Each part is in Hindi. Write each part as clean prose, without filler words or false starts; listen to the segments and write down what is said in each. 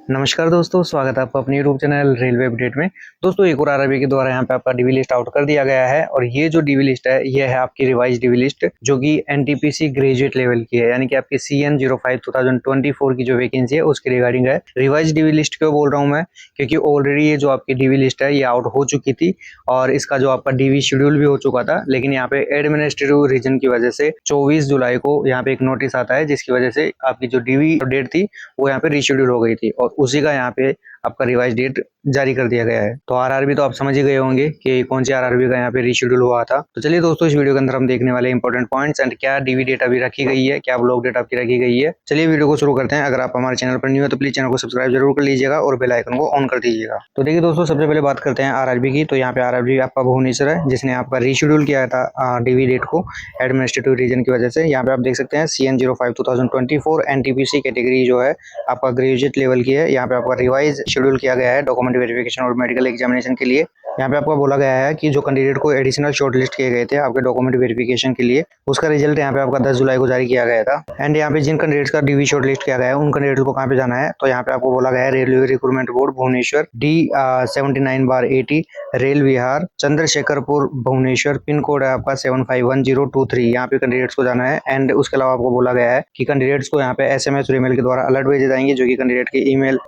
नमस्कार दोस्तों, स्वागत है आपका अपने यूट्यूब चैनल रेलवे अपडेट में। दोस्तों एक और आरआरबी के द्वारा यहाँ पे आपका डीवी लिस्ट आउट कर दिया गया है और ये जो डीवी लिस्ट है ये है आपकी रिवाइज डीवी लिस्ट जो कि एनटीपीसी ग्रेजुएट लेवल की है, यानी कि आपकी CN 05 2024 की जो वैकेंसी है उसके रिगार्डिंग है। रिवाइज डीवी लिस्ट क्यों बोल रहा हूँ मैं, क्योंकि ऑलरेडी ये जो आपकी डीवी लिस्ट है ये आउट हो चुकी थी और इसका जो आपका डीवी शेड्यूल भी हो चुका था, लेकिन यहाँ पे एडमिनिस्ट्रेटिव रीजन की वजह से 24 जुलाई को यहाँ पे एक नोटिस आता है जिसकी वजह से आपकी जो डीवी डेट थी वो यहाँ पे रीशेड्यूल हो गई थी और उसी का यहाँ पे आपका रिवाइज डेट जारी कर दिया गया है। तो आरआरबी तो आप समझ ही गए होंगे कि कौन सी आरआरबी का यहाँ पे रीशेड्यूल हुआ था। तो चलिए दोस्तों, इस वीडियो के अंदर हम देखने वाले इंपॉर्टेंट पॉइंट्स एंड क्या डीवी डेट अभी रखी गई है, क्या ब्लॉक डेट आपकी रखी गई है। चलिए वीडियो को शुरू करते हैं। अगर आप हमारे चैनल पर न्यू है तो प्लीज चैनल को सब्सक्राइब जरूर कर लीजिएगा और बेल आइकन को ऑन कर दीजिएगा। तो देखिए दोस्तों, सबसे पहले बात करते हैं आरआरबी की। तो यहाँ पे आरआरबी आपका भुवनेश्वर है जिसने आपका रीशेड्यूल किया था डीवी डेट को एडमिनिस्ट्रेटिव रीजन की वजह से। यहाँ पे आप देख सकते हैं CN 05 2024 एनटीपीसी कैटेगरी जो है आपका ग्रेजुएट लेवल की है। यहाँ पे आपका रिवाइज शेड्यूल किया गया है डॉक्यूमेंट वेरिफिकेशन और मेडिकल एग्जामिनेशन के लिए। यहाँ पे आपको बोला गया है कि जो कैंडिडेट को एडिशनल शॉर्टलिस्ट किए गए थे आपके डॉक्यूमेंट वेरिफिकेशन के लिए, उसका रिजल्ट यहाँ पे आपका 10 जुलाई को जारी किया गया था। एंड यहाँ पे जिन कैंडिडेट्स का डीवी शॉर्टलिस्ट किया गया है उन कैंडिडेट को कहाँ पे जाना है, तो यहाँ पे आपको बोला गया है railway recruitment board Bhubaneswar D79/80 Rail Vihar Chandrasekharpur Bhubaneswar, pin code है आपका 751023। यहाँ पे कैंडिडेट्स को जाना है। एंड उसके अलावा आपको बोला गया है कि कैंडिडेट्स को यहाँ पे SMS और ईमेल के द्वारा अलर्ट भेजे जाएंगे जो कि कैंडिडेट की ईमेल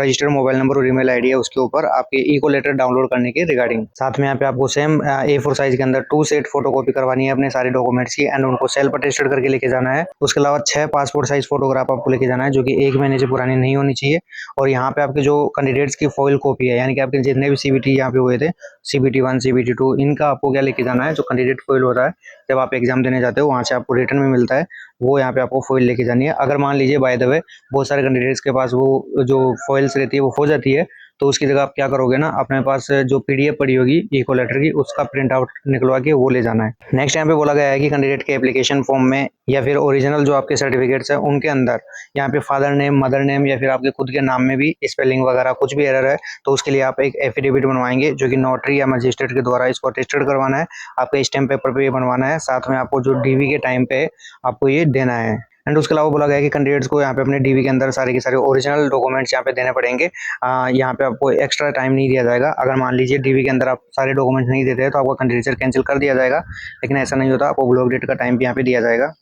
रजिस्टर्ड मोबाइल नंबर और ईमेल आईडी है उसके ऊपर आपके इको लेटर डाउनलोड करने के रिगार्डिंग। साथ में यहाँ पे आपको सेम A4 साइज के अंदर 2 सेट फोटोकॉपी करवानी है अपने सारे डॉक्यूमेंट्स की एंड उनको सेल्फ अटेस्टेड करके लेके जाना है। उसके अलावा 6 पासपोर्ट साइज फोटोग्राफ आपको लेके जाना है जो कि 1 महीने से पुरानी नहीं होनी चाहिए। और यहाँ पे आपके जो कैंडिडेट्स की फॉइल कॉपी है, यानी कि आपके जितने भी CBT यहाँ पे हुए थे, CBT 1 CBT 2, इनका आपको क्या लेके जाना है, जो कैंडिडेट फॉइल होता है जब आप एग्जाम देने जाते हो वहाँ से आपको रिटर्न में मिलता है, वो यहाँ पे आपको फॉइल लेके जानी है। अगर मान लीजिए बाय द वे बहुत सारे कैंडिडेट्स के पास वो जो फॉइल्स रहती है वो हो जाती है, तो उसकी जगह आप क्या करोगे ना, अपने पास जो PDF पड़ी होगी इको लेटर की उसका प्रिंट आउट निकलवा के वो ले जाना है। नेक्स्ट यहाँ पे बोला गया है कि कैंडिडेट के एप्लीकेशन फॉर्म में या फिर ओरिजिनल जो आपके सर्टिफिकेट्स है उनके अंदर यहाँ पे फादर नेम, मदर नेम या फिर आपके खुद के नाम में भी स्पेलिंग वगैरह कुछ भी एरर है तो उसके लिए आप एक एफिडेविट बनवाएंगे जो कि नोटरी या मजिस्ट्रेट के द्वारा इसको अटेस्टेड करवाना है। आपका स्टैम्प पेपर पे ये बनवाना है, साथ में आपको जो डीवी के टाइम पे आपको ये देना है। एंड उसके अलावा बोला गया है कि कैंडिडेट्स को यहाँ पे अपने डीवी के अंदर सारे के सारे ओरिजिनल डॉक्यूमेंट्स यहाँ पे देने पड़ेंगे। यहाँ पे आपको एक्स्ट्रा टाइम नहीं दिया जाएगा। अगर मान लीजिए डीवी के अंदर आप सारे डॉक्यूमेंट्स नहीं देते हैं तो आपका कैंडिडेचर कैंसिल कर दिया जाएगा, लेकिन ऐसा नहीं होता, आपको ब्लॉक डेट का टाइम भी यहाँ पे दिया जाएगा।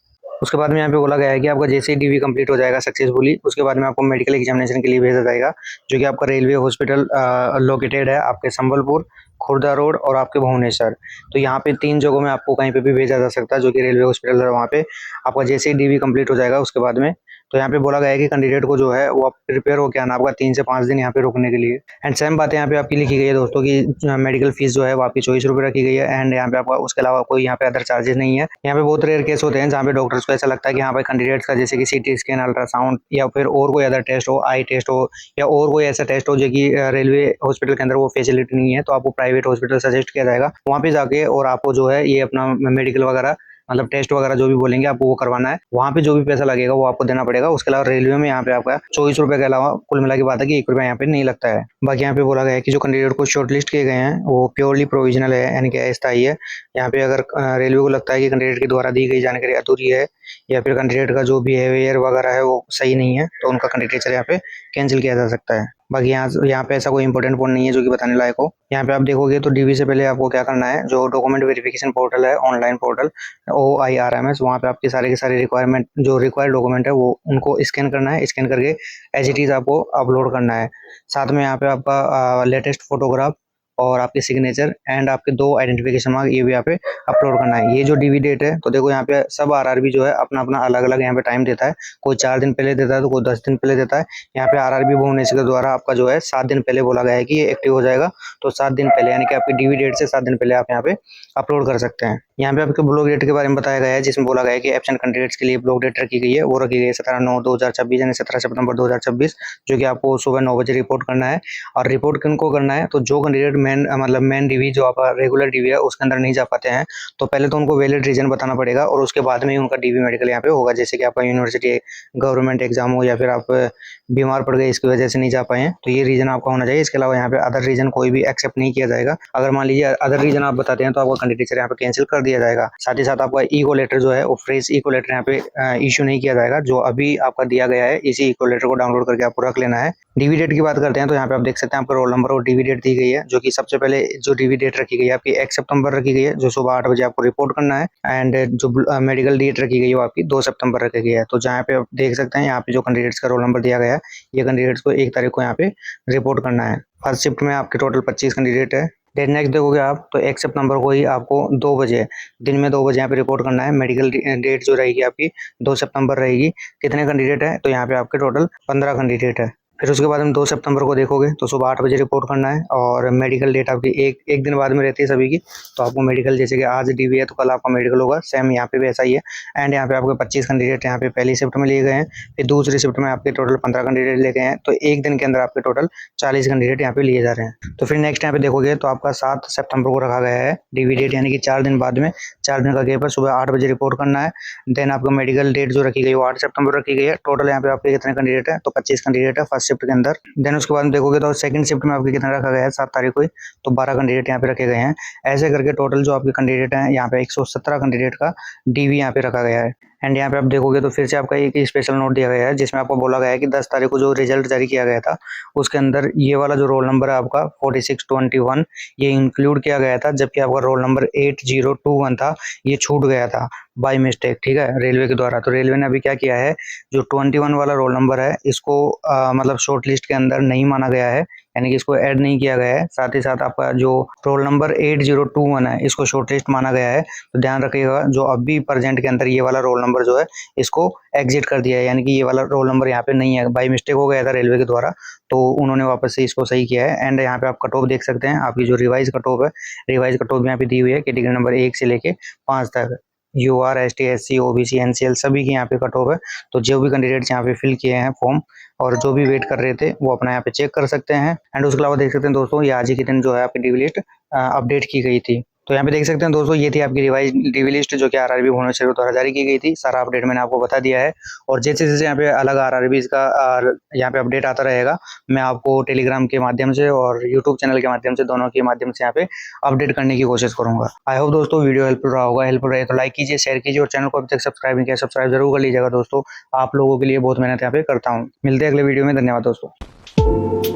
उसके बाद में यहाँ पे बोला गया है कि आपका जैसे ही डीवी कंप्लीट हो जाएगा सक्सेसफुली, उसके बाद में आपको मेडिकल एग्जामिनेशन के लिए भेजा जाएगा जो कि आपका रेलवे हॉस्पिटल लोकेटेड है आपके संबलपुर, खुर्दा रोड और आपके भुवनेश्वर। तो यहाँ पे 3 जगहों में आपको कहीं पे भी भेजा जा सकता है जो कि रेलवे हॉस्पिटल है वहाँ पे। आपका जैसे ही डीवी कंप्लीट हो जाएगा उसके बाद में, तो यहाँ पे बोला गया है कि कैंडिडेट को जो है वो आप प्रिपेयर होकर आना आपका 3 से 5 दिन यहाँ पे रुकने के लिए। एंड सेम बात यहाँ पे आपकी लिखी गई है दोस्तों की मेडिकल फीस जो है वो आपकी 24 रुपये रखी गई है। एंड यहाँ पे आपका उसके अलावा कोई यहाँ पे अदर चार्जेस नहीं है। यहाँ पे बहुत रेयर केस होते हैं जहाँ पे डॉक्टर्स को ऐसा लगता है कि यहाँ पे कैंडिडेट्स का जैसे कि CT स्कैन, अल्ट्रासाउंड या फिर और कोई अदर टेस्ट हो, आई टेस्ट हो या और कोई ऐसा टेस्ट हो जो कि रेलवे हॉस्पिटल के अंदर वो फैसिलिटी नहीं है, तो आपको प्राइवेट हॉस्पिटल सजेस्ट किया जाएगा वहाँ पे जाके और आपको जो है ये अपना मेडिकल वगैरह मतलब टेस्ट वगैरह जो भी बोलेंगे आपको वो करवाना है। वहाँ पे जो भी पैसा लगेगा वो आपको देना पड़ेगा। उसके अलावा रेलवे में यहाँ पे आपका 24 रुपये के अलावा कुल मिला की बात है कि 1 रुपया यहाँ पे नहीं लगता है। बाकी यहाँ पे बोला गया है कि जो कैंडिडेट को शॉर्टलिस्ट किए गए हैं वो प्योरली प्रोविजनल है, यानी कि अस्थायी है। यहाँ पे अगर रेलवे को लगता है कि कैंडिडेट के द्वारा दी गई जानकारी अधूरी है या फिर कैंडिडेट का जो बिहेवियर वगैरह है वो सही नहीं है, तो उनका कैंडिडेचर यहाँ पे कैंसिल किया जा सकता है। बाकी यहाँ पे ऐसा कोई इंपॉर्टेंट पॉइंट नहीं है जो कि बताने लायक हो। यहाँ पे आप देखोगे तो डीवी से पहले आपको क्या करना है, जो डॉक्यूमेंट वेरिफिकेशन पोर्टल है, ऑनलाइन पोर्टल OIRMS, वहाँ पे आपके सारे के सारे रिक्वायरमेंट जो रिक्वायर्ड डॉक्यूमेंट है वो उनको स्कैन करना है। स्कैन करके एज इट इज आपको अपलोड करना है। साथ में यहाँ पे आपका लेटेस्ट फोटोग्राफ और आपके सिग्नेचर एंड आपके 2 आइडेंटिफिकेशन मार्क ये भी यहाँ पे अपलोड करना है। ये जो डीवी डेट है तो देखो यहाँ पे सब आरआरबी जो है अपना अपना अलग अलग यहाँ पे टाइम देता है। कोई 4 दिन पहले देता है तो कोई 10 दिन पहले देता है। यहाँ पे आरआरबी भुवनेश्वर के द्वारा आपका जो है 7 दिन पहले बोला गया है कि ये एक्टिव हो जाएगा, तो 7 दिन पहले यानी कि आपकी डीवी डेट से 7 दिन पहले आप यहाँ पे अपलोड कर सकते हैं। यहाँ पे आपके ब्लॉक डेट के बारे में बताया गया है जिसमें बोला गया है कि एब्सेंट कैंडिडेट्स के लिए ब्लॉक डेट रखी गई है, वो रखी गई है 17/9/2026 यानी 17 सितंबर 2026, जो कि आपको सुबह 9 बजे रिपोर्ट करना है। और रिपोर्ट किनको करना है, तो जो कैंडिडेट मेन डीवी जो आपका रेगुलर डीवी है उसके अंदर नहीं जा पाते हैं तो पहले तो उनको वैलिड रीजन बताना पड़ेगा और उसके बाद में ही उनका डीवी मेडिकल यहाँ पे होगा। जैसे कि आपका यूनिवर्सिटी गवर्नमेंट एग्जाम हो या फिर आप बीमार पड़ गए, इसकी वजह से नहीं जा पाए हैं, तो ये रीजन आपका होना चाहिए। इसके अलावा यहाँ पे अदर रीजन कोई भी एक्सेप्ट नहीं किया जाएगा। अगर मान लीजिए अदर रीजन आप बताते हैं तो आपका कैंडिडेचर यहाँ पे कैंसिल कर दिया जाएगा। साथ ही साथ आपका इको लेटर जो है वो फ्रेश इको लेटर यहाँ पे इशू नहीं किया जाएगा। जो अभी आपका दिया गया है इसी इको लेटर को डाउनलोड करके आपको रख लेना है। डीवी डेट की बात करते हैं तो यहाँ पे आप देख सकते हैं आपका रोल नंबर और डीवी डेट दी गई है, जो कि सबसे पहले जो डीवी डेट रखी गई है आपकी 1 सितंबर रखी गई है, जो सुबह 8 बजे आपको रिपोर्ट करना है। एंड जो मेडिकल डेट रखी गई है वो आपकी 2 सितंबर रखी गई है। तो जहाँ पे आप देख सकते हैं यहाँ पे जो कैंडिडेट्स का रोल नंबर दिया गया है, ये कैंडिडेट्स को 1 तारीख को यहाँ पे रिपोर्ट करना है। फर्स्ट शिफ्ट में आपके टोटल 25 कैंडिडेट है। देन नेक्स्ट देखोगे आप तो 1 सितंबर को ही आपको 2 बजे दिन में 2 बजे यहाँ पे रिपोर्ट करना है। मेडिकल डेट जो रहेगी आपकी 2 सितंबर रहेगी। कितने कैंडिडेट है तो यहाँ पे आपके टोटल 15 कैंडिडेट है। फिर उसके बाद हम 2 सितंबर को देखोगे तो सुबह 8 बजे रिपोर्ट करना है। और मेडिकल डेट आपकी एक दिन बाद में रहती है सभी की। तो आपको मेडिकल जैसे कि आज डीवी है तो कल आपका मेडिकल होगा, सेम यहाँ पे भी ऐसा ही है। एंड यहाँ पे आपके 25 कैंडिडेट यहाँ पे पहली शिफ्ट में लिए गए हैं। फिर दूसरी शिफ्ट में आपके टोटल 15 कैंडिडेट ले गए हैं। तो एक दिन के अंदर आपके टोटल 40 कैंडिडेट यहाँ पे लिए जा रहे हैं। तो फिर नेक्स्ट यहाँ पे देखोगे तो आपका 7 सितंबर को रखा गया है डीवी डेट, यानी कि 4 दिन बाद में, 4 दिन का गैप है। सुबह 8 बजे रिपोर्ट करना है। देन आपका मेडिकल डेट जो रखी गई वो 8 सितंबर रखी गई है। टोटल यहाँ पे आपके कितने कैंडिडेट है तो 25 कैंडिडेट है फर्स्ट शिफ्ट के अंदर। देन उसके बाद में देखोगे तो सेकंड शिफ्ट में आपके कितना रखा गया है 7 तारीख को ही, तो 12 कैंडिडेट यहाँ पे रखे गए हैं। ऐसे करके टोटल जो आपके कैंडिडेट हैं यहाँ पे 117 कैंडिडेट का डीवी यहाँ पे रखा गया है। एंड यहाँ पे आप देखोगे तो फिर से आपका एक स्पेशल नोट दिया गया है, जिसमें आपको बोला गया है कि 10 तारीख को जो रिजल्ट जारी किया गया था उसके अंदर ये वाला जो रोल नंबर है आपका 4621 ये इंक्लूड किया गया था, जबकि आपका रोल नंबर 8021 था ये छूट गया था बाय मिस्टेक, ठीक है, रेलवे के द्वारा। तो रेलवे ने अभी क्या किया है, जो 21 वाला रोल नंबर है इसको मतलब शॉर्ट लिस्ट के अंदर नहीं माना गया है, यानी कि इसको ऐड नहीं किया गया है। साथ ही साथ आपका जो रोल नंबर 8021 है इसको शॉर्ट लिस्ट माना गया है। तो ध्यान रखिएगा, जो अभी प्रेजेंट के अंदर ये वाला रोल नंबर जो है इसको एग्जिट कर दिया है, यानी कि ये वाला रोल नंबर यहाँ पे नहीं है, बाय मिस्टेक हो गया था रेलवे के द्वारा, तो उन्होंने वापस से इसको सही किया है। एंड यहाँ पे आप कट ऑफ देख सकते हैं, आपकी जो रिवाइज कट ऑफ है, रिवाइज कट ऑफ यहाँ पे दी हुई है कैटेगरी नंबर 1 से लेके 5 तक। UR, ST, SC, OBC, NCL सभी की यहाँ पे कट ऑफ है। तो जो भी कैंडिडेट्स यहाँ पे फिल किए हैं फॉर्म और जो भी वेट कर रहे थे वो अपना यहाँ पे चेक कर सकते हैं। एंड उसके अलावा देख सकते हैं दोस्तों, ये आज ही के दिन जो है आपकी डीवी लिस्ट अपडेट की गई थी। तो यहाँ पे देख सकते हैं दोस्तों, ये थी आपकी रिवाइज डीवी लिस्ट जो कि RRB भुवनेश्वर द्वारा जारी की गई थी। सारा अपडेट मैंने आपको बता दिया है। और जैसे जैसे यहाँ पे अलग RRBs का यहाँ पे अपडेट आता रहेगा, मैं आपको टेलीग्राम के माध्यम से और यूट्यूब चैनल के माध्यम से, दोनों के माध्यम से यहाँ पे अपडेट करने की कोशिश करूंगा। आई होप दोस्तों वीडियो हेल्पफुल रहा होगा। हेल्पफुल रहे तो लाइक कीजिए, शेयर कीजिए, और चैनल को अभी तक सब्सक्राइब नहीं किया सब्सक्राइब जरूर कर लीजिएगा दोस्तों। आप लोगों के लिए बहुत मेहनत यहाँ पे करता हूँ। मिलते हैं अगले वीडियो में। धन्यवाद दोस्तों।